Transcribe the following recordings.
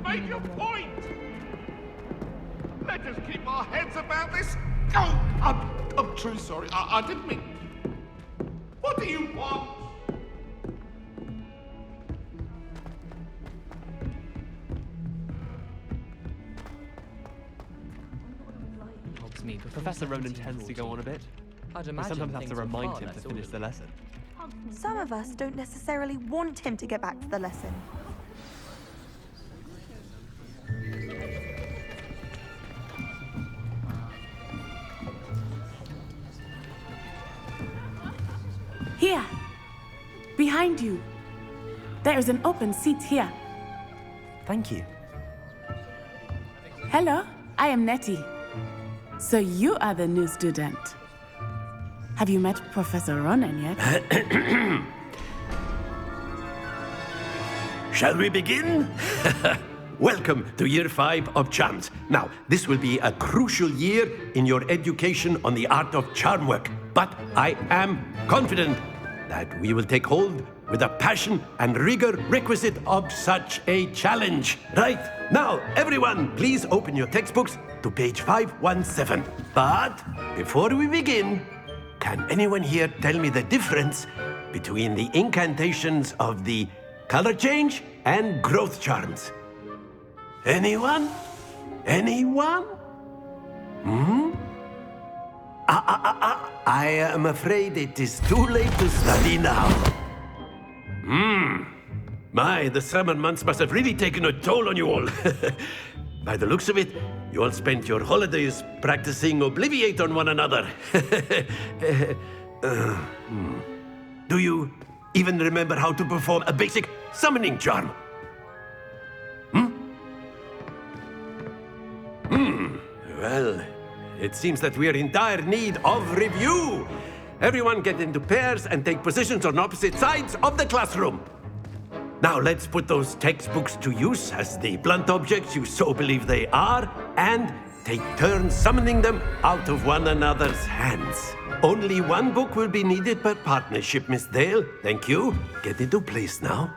You've made your point! Let us keep our heads about this. Oh, I'm truly sorry. I didn't mean... What do you want? Me, but Professor Ronan tends to go on a bit. I'd We imagine sometimes have to things were remind far him to less finish the orderly. lesson. Some of us don't necessarily want him to get back to the lesson. Here, behind you. There is an open seat here. Thank you. Hello, I am Nettie. So you are the new student. Have you met Professor Ronan yet? Shall we begin? Welcome to Year 5 of Charms. Now, this will be a crucial year in your education on the art of charm work. But I am confident that we will take hold with the passion and rigor requisite of such a challenge. Right, now, everyone, please open your textbooks to page 517. But before we begin, can anyone here tell me the difference between the incantations of the color change and growth charms? Anyone? Anyone? I am afraid it is too late to study now. My, the summer months must have really taken a toll on you all. By the looks of it, you all spent your holidays practicing Obliviate on one another. Do you even remember how to perform a basic summoning charm? Well, it seems that we are in dire need of review. Everyone get into pairs and take positions on opposite sides of the classroom. Now let's put those textbooks to use as the blunt objects you so believe they are, and take turns summoning them out of one another's hands. Only one book will be needed per partnership, Miss Dale. Thank you. Get into place now.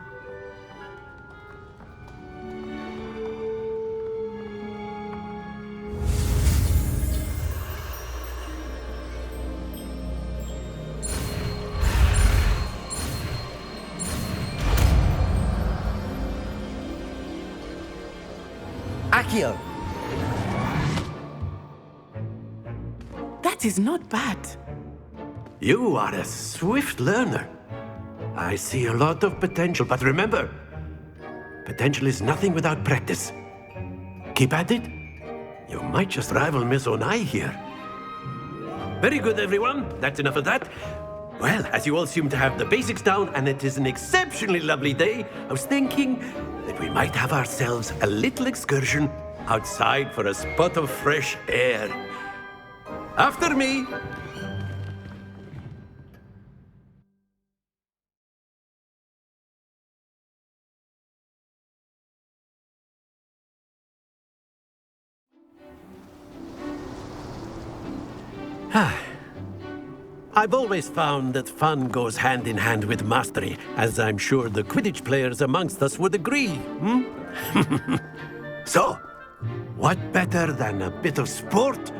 Accio! That is not bad. You are a swift learner. I see a lot of potential, but remember, potential is nothing without practice. Keep at it. You might just rival Miss Onai here. Very good, everyone. That's enough of that. Well, as you all seem to have the basics down, and it is an exceptionally lovely day, I was thinking that we might have ourselves a little excursion outside for a spot of fresh air. After me. I've always found that fun goes hand in hand with mastery, as I'm sure the Quidditch players amongst us would agree. So, what better than a bit of sport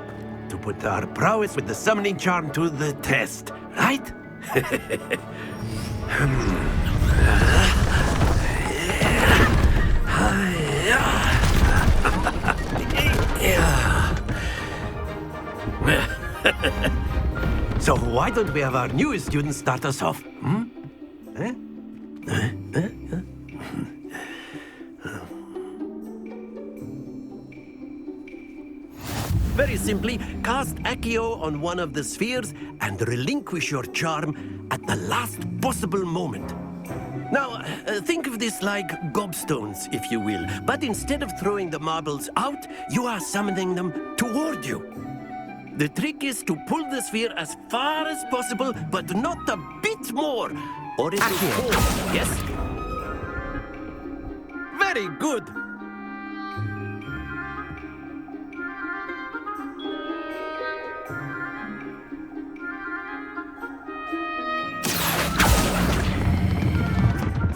to put our prowess with the summoning charm to the test, right? So why don't we have our newest student start us off? Very simply, cast Accio on one of the spheres and relinquish your charm at the last possible moment. Now, think of this like gobstones, if you will, but instead of throwing the marbles out, you are summoning them toward you. The trick is to pull the sphere as far as possible, but not a bit more, or it will fall. Yes? Very good.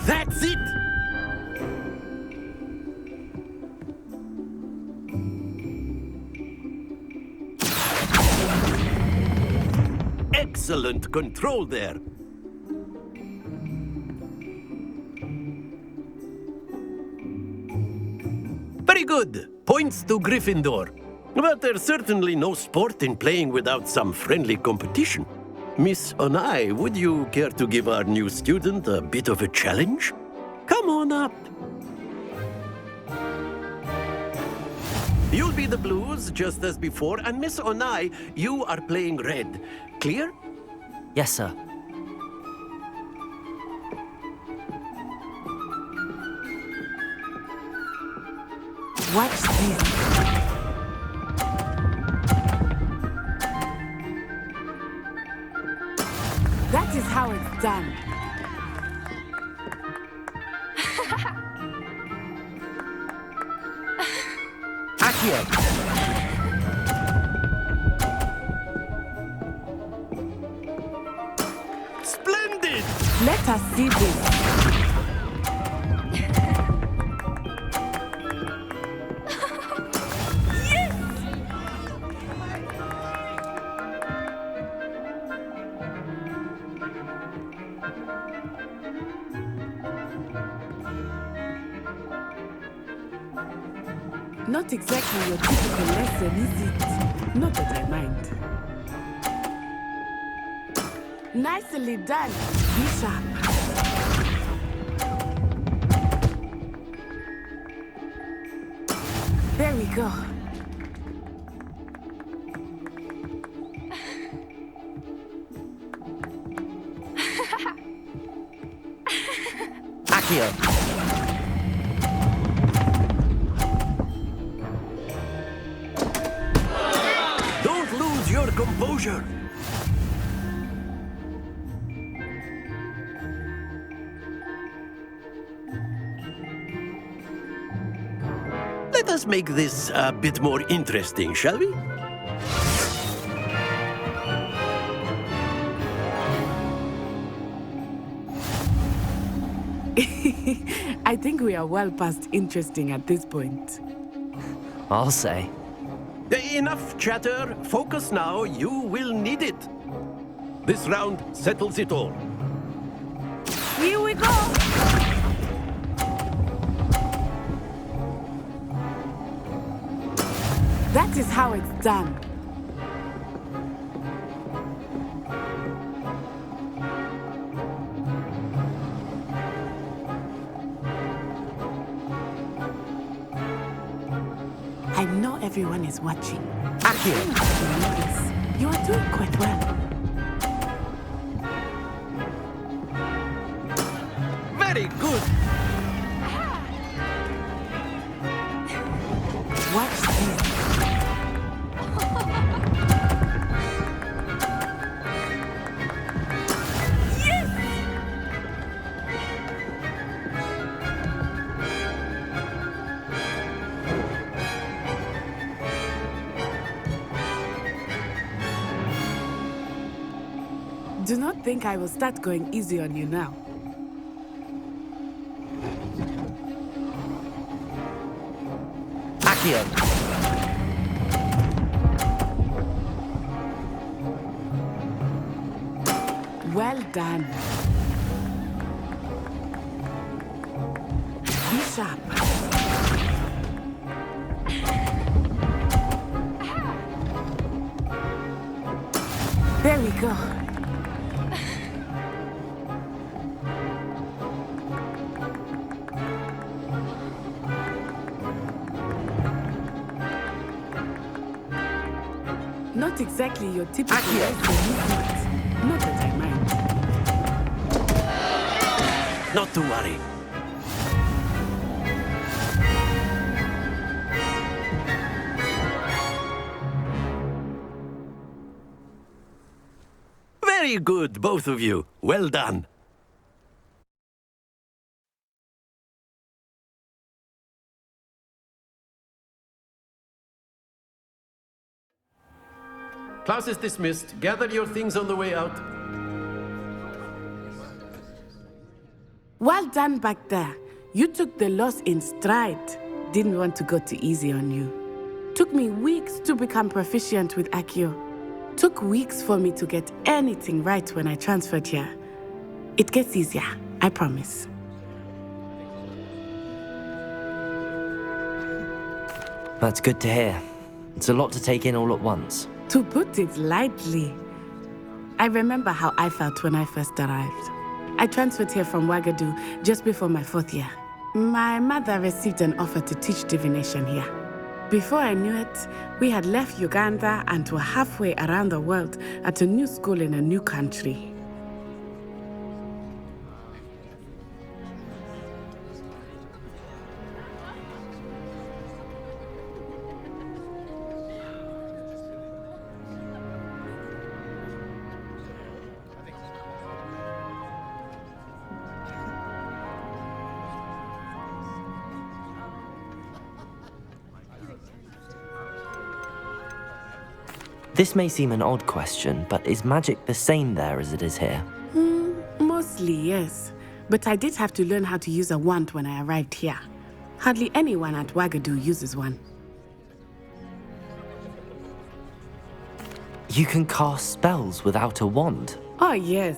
That's it! excellent control there. Very good. Points to Gryffindor. But there's certainly no sport in playing without some friendly competition. Miss Onai, would you care to give our new student a bit of a challenge? Come on up. You'll be the blues, just as before, and Miss Onai, you are playing red. Clear? Yes, sir. Watch this. That is how it's done. Accio. Splendid! Let us see this. Not exactly your typical lesson, is it? Not that I mind. Nicely done, Bishop. There we go. Accio. Don't lose your composure. Let us make this a bit more interesting, shall we? I think we are well past interesting at this point. I'll say. Enough chatter. Focus now. You will need it. This round settles it all. Here we go! That is how it's done. I know everyone is watching. Accio. You are doing quite well. Very good. Watch this. Do not think I will start going easy on you now. Accio. Well done. Be sharp. There we go. Not exactly your typical lesson, is it? Not that I mind. Not to worry. Very good, both of you. Well done. Class is dismissed. Gather your things on the way out. Well done back there. You took the loss in stride. Didn't want to go too easy on you. Took me weeks to become proficient with Accio. took weeks for me to get anything right when I transferred here. It gets easier, I promise. That's good to hear. It's a lot to take in all at once. To put it lightly, I remember how I felt when I first arrived. I transferred here from Ouagadougou just before my 4th year. My mother received an offer to teach divination here. Before I knew it, we had left Uganda and were halfway around the world at a new school in a new country. This may seem an odd question, but is magic the same there as it is here? Mostly, yes. But I did have to learn how to use a wand when I arrived here. Hardly anyone at Ouagadougou uses one. You can cast spells without a wand. Oh, yes.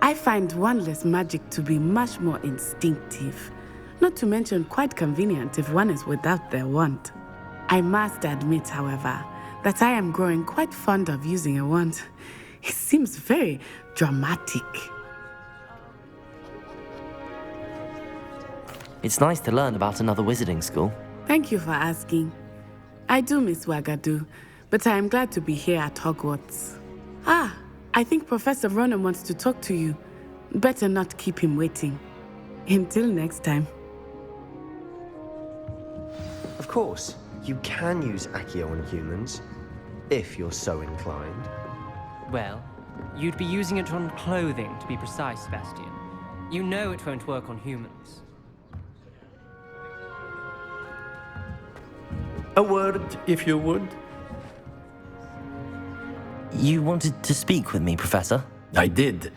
I find wandless magic to be much more instinctive. Not to mention quite convenient if one is without their wand. I must admit, however, that I am growing quite fond of using a wand. It seems very dramatic. It's nice to learn about another wizarding school. Thank you for asking. I do miss Ouagadougou, but I am glad to be here at Hogwarts. I think Professor Ronan wants to talk to you. Better not keep him waiting. Until next time. Of course, you can use Accio on humans, if you're so inclined. Well, you'd be using it on clothing, to be precise, Sebastian. You know it won't work on humans. A word, if you would. You wanted to speak with me, Professor? I did.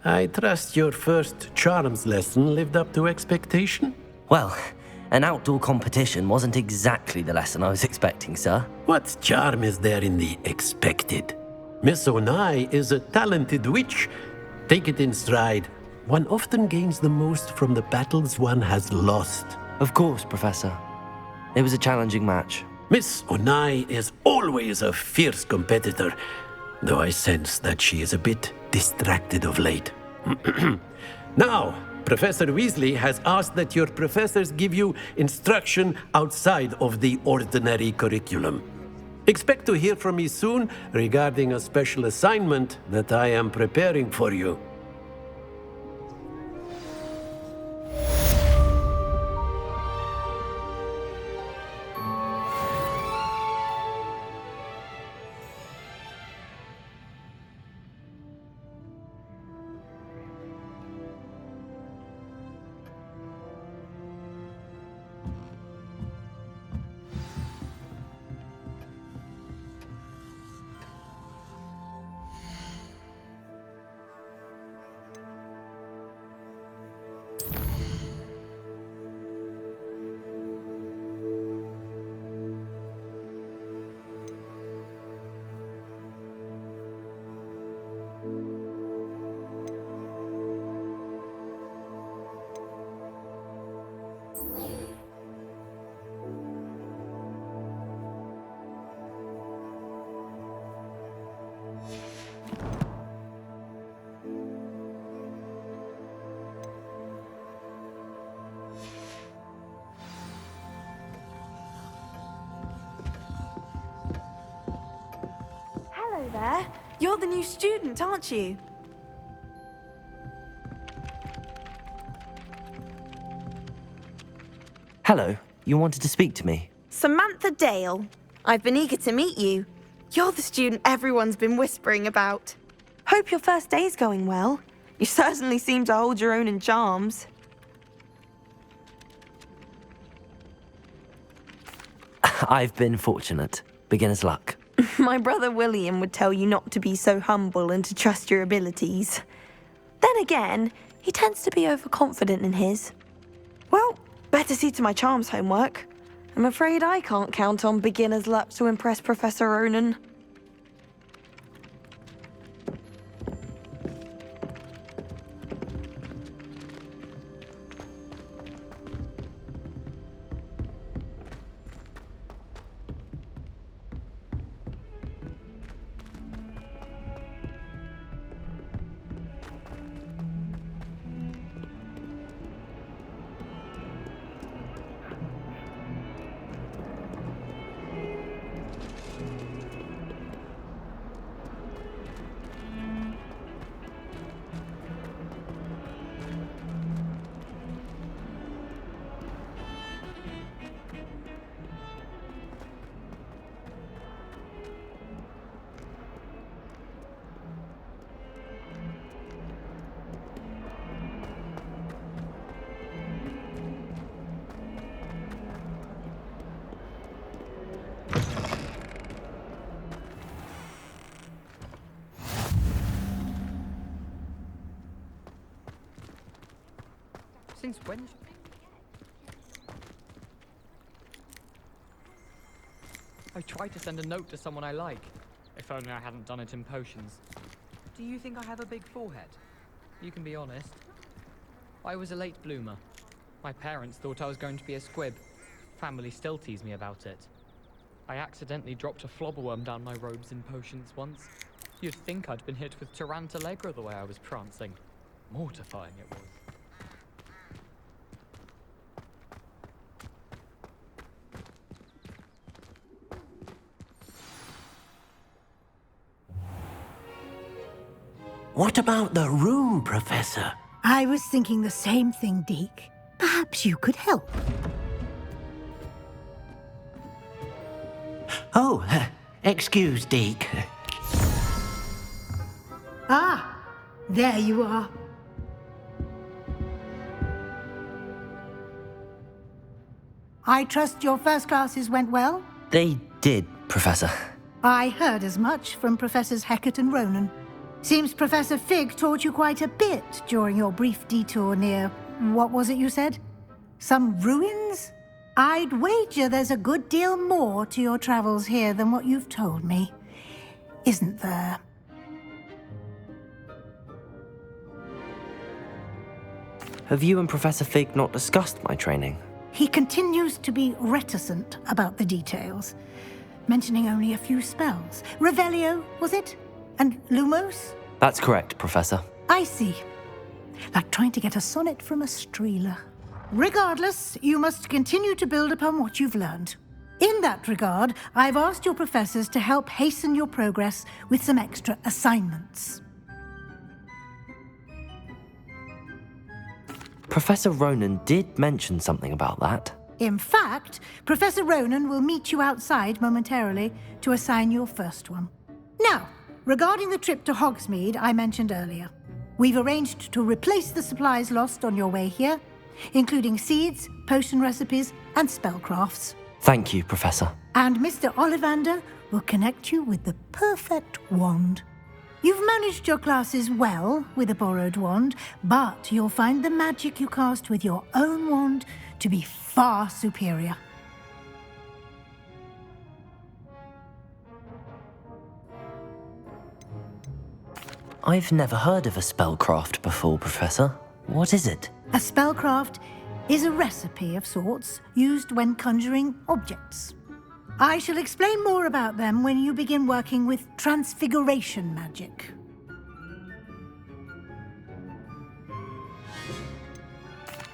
I trust your first charms lesson lived up to expectation? Well, an outdoor competition wasn't exactly the lesson I was expecting, sir. What charm is there in the expected? Miss Onai is a talented witch. Take it in stride. One often gains the most from the battles one has lost. Of course, Professor. It was a challenging match. Miss Onai is always a fierce competitor, though I sense that she is a bit distracted of late. Now, Professor Weasley has asked that your professors give you instruction outside of the ordinary curriculum. Expect to hear from me soon regarding a special assignment that I am preparing for you. Hello there. You're the new student, aren't you? Hello, you wanted to speak to me? Samantha Dale. I've been eager to meet you. You're the student everyone's been whispering about. Hope your first day's going well. You certainly seem to hold your own in charms. I've been fortunate. Beginner's luck. My brother William would tell you not to be so humble and to trust your abilities. Then again, he tends to be overconfident in his. Well, better see to my charms homework. I'm afraid I can't count on beginner's luck to impress Professor Ronan. Since when? I tried to send a note to someone I like. If only I hadn't done it in potions. Do you think I have a big forehead? You can be honest. I was a late bloomer. My parents thought I was going to be a squib. Family still tease me about it. I accidentally dropped a flobberworm down my robes in potions once. You'd think I'd been hit with Tarantalegra the way I was prancing. Mortifying it was. What about the room, Professor? I was thinking the same thing, Deke. Perhaps you could help. Oh, excuse, Deke. Ah, there you are. I trust your first classes went well? They did, Professor. I heard as much from Professors Hecat and Ronan. Seems Professor Fig taught you quite a bit during your brief detour near, what was it you said? Some ruins? I'd wager there's a good deal more to your travels here than what you've told me. Isn't there? Have you and Professor Fig not discussed my training? He continues to be reticent about the details, mentioning only a few spells. Revelio, was it? And Lumos? That's correct, Professor. I see. Like trying to get a sonnet from a streeler. Regardless, you must continue to build upon what you've learned. In that regard, I've asked your professors to help hasten your progress with some extra assignments. Professor Ronan did mention something about that. In fact, Professor Ronan will meet you outside momentarily to assign your first one. Now, regarding the trip to Hogsmeade I mentioned earlier, we've arranged to replace the supplies lost on your way here, including seeds, potion recipes, and spellcrafts. Thank you, Professor. And Mr. Ollivander will connect you with the perfect wand. You've managed your classes well with a borrowed wand, but you'll find the magic you cast with your own wand to be far superior. I've never heard of a spellcraft before, Professor. What is it? A spellcraft is a recipe of sorts used when conjuring objects. I shall explain more about them when you begin working with transfiguration magic.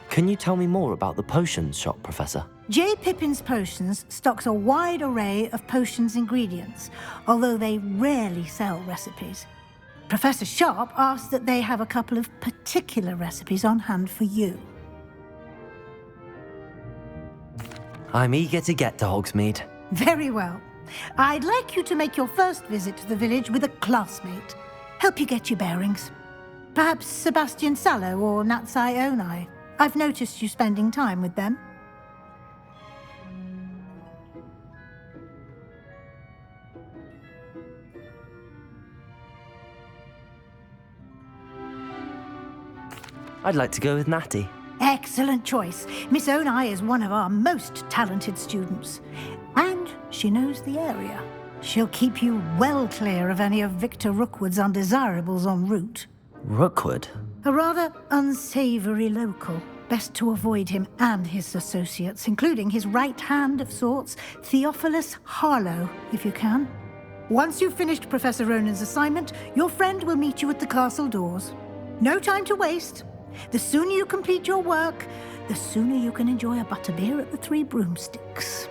Can you tell me more about the potions shop, Professor? J. Pippin's Potions stocks a wide array of potions ingredients, although they rarely sell recipes. Professor Sharp asked that they have a couple of particular recipes on hand for you. I'm eager to get to Hogsmeade. Very well. I'd like you to make your first visit to the village with a classmate. Help you get your bearings. Perhaps Sebastian Sallow or Natsai Onai. I've noticed you spending time with them. I'd like to go with Natty. Excellent choice. Miss Onai is one of our most talented students. And she knows the area. She'll keep you well clear of any of Victor Rookwood's undesirables en route. Rookwood? A rather unsavory local. Best to avoid him and his associates, including his right hand of sorts, Theophilus Harlow, if you can. Once you've finished Professor Ronan's assignment, your friend will meet you at the castle doors. No time to waste. The sooner you complete your work, the sooner you can enjoy a butterbeer at the Three Broomsticks.